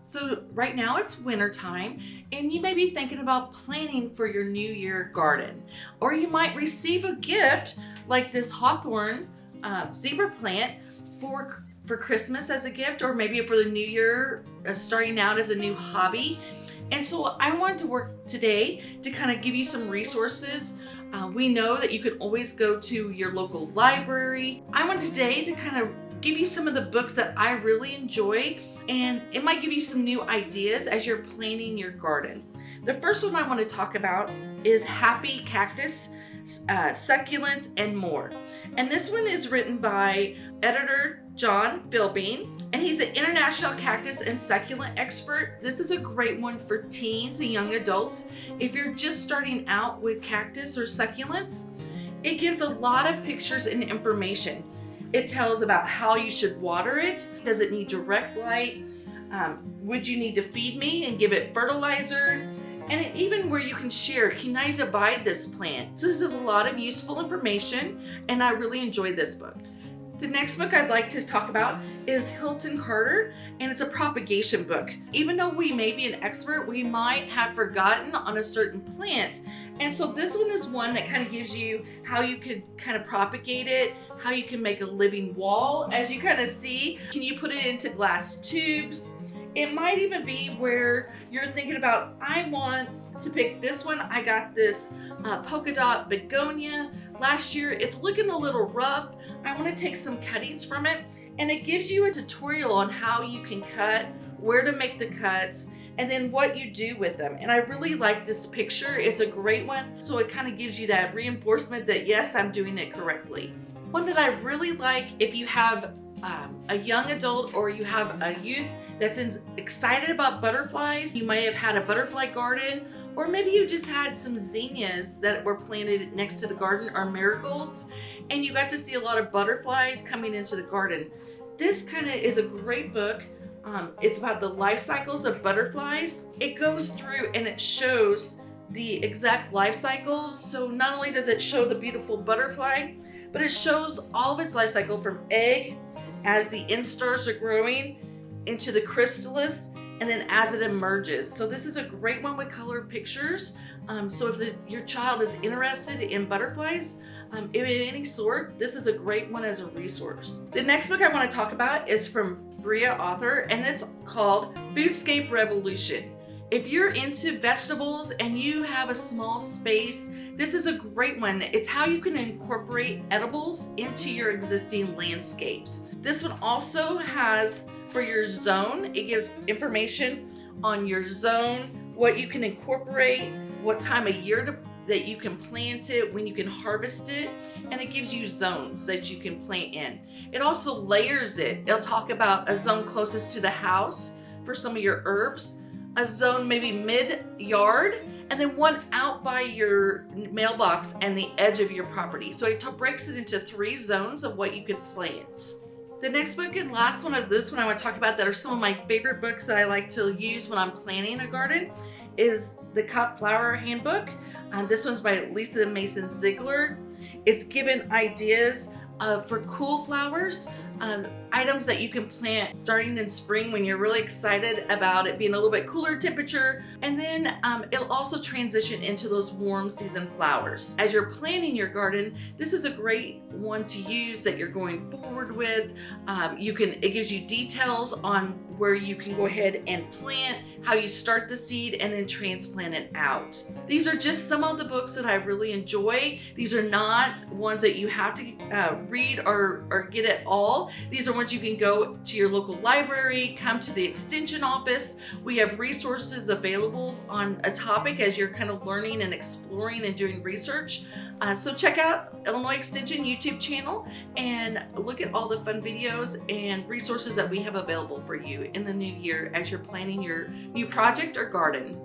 So right now it's winter time and you may be thinking about planning for your New Year garden. Or you might receive a gift like this hawthorn zebra plant for Christmas as a gift, or maybe for the New Year, starting out as a new hobby. And so I wanted to work today to kind of give you some resources. We know that you can always go to your local library. I want today to kind of give you some of the books that I really enjoy, and it might give you some new ideas as you're planning your garden. The first one I want to talk about is Happy Cactus, Succulents, and More. And this one is written by editor John Philbin, and he's an international cactus and succulent expert. This is a great one for teens and young adults. If you're just starting out with cactus or succulents, it gives a lot of pictures and information. It tells about how you should water it. Does it need direct light? Would you need to feed me and give it fertilizer? And even where you can share, can I divide this plant? So this is a lot of useful information, and I really enjoyed this book. The next book I'd like to talk about is Hilton Carter, and it's a propagation book. Even though we may be an expert, we might have forgotten on a certain plant. And so this one is one that kind of gives you how you could kind of propagate it, how you can make a living wall. As you kind of see, can you put it into glass tubes? It might even be where you're thinking about, I want to pick this one. I got this polka dot begonia last year. It's looking a little rough. I want to take some cuttings from it, and it gives you a tutorial on how you can cut, where to make the cuts, and then what you do with them. And I really like this picture. It's a great one. So it kind of gives you that reinforcement that yes, I'm doing it correctly. One that I really like, if you have a young adult or you have a youth that's excited about butterflies, you might have had a butterfly garden, or maybe you just had some zinnias that were planted next to the garden, or marigolds, and you got to see a lot of butterflies coming into the garden. This kind of is a great book. It's about the life cycles of butterflies. It goes through and it shows the exact life cycles. So not only does it show the beautiful butterfly, but it shows all of its life cycle from egg, as the instars are growing, into the chrysalis, and then as it emerges. So this is a great one with colored pictures. So if your child is interested in butterflies of any sort, this is a great one as a resource. The next book I want to talk about is from Bria author, and it's called Foodscape Revolution. If you're into vegetables and you have a small space, this is a great one. It's how you can incorporate edibles into your existing landscapes. This one also has for your zone. It gives information on your zone, what you can incorporate, what time of year that you can plant it, when you can harvest it, and it gives you zones that you can plant in. It also layers it. It'll talk about a zone closest to the house for some of your herbs, a zone maybe mid-yard, and then one out by your mailbox and the edge of your property. So it breaks it into 3 zones of what you could plant. The next book and last one of this one I want to talk about that are some of my favorite books that I like to use when I'm planting a garden is the Cut Flower Handbook. This one's by Lisa Mason Ziegler. It's given ideas for cool flowers, items that you can plant starting in spring when you're really excited about it being a little bit cooler temperature, and then it'll also transition into those warm season flowers. As you're planting your garden, this is a great one to use that you're going forward with. It gives you details on where you can go ahead and plant, how you start the seed, and then transplant it out. These are just some of the books that I really enjoy. These are not ones that you have to read or get at all. These are ones you can go to your local library, come to the extension office. We have resources available on a topic as you're kind of learning and exploring and doing research. So check out Illinois Extension YouTube channel and look at all the fun videos and resources that we have available for you in the new year as you're planning your new project or garden.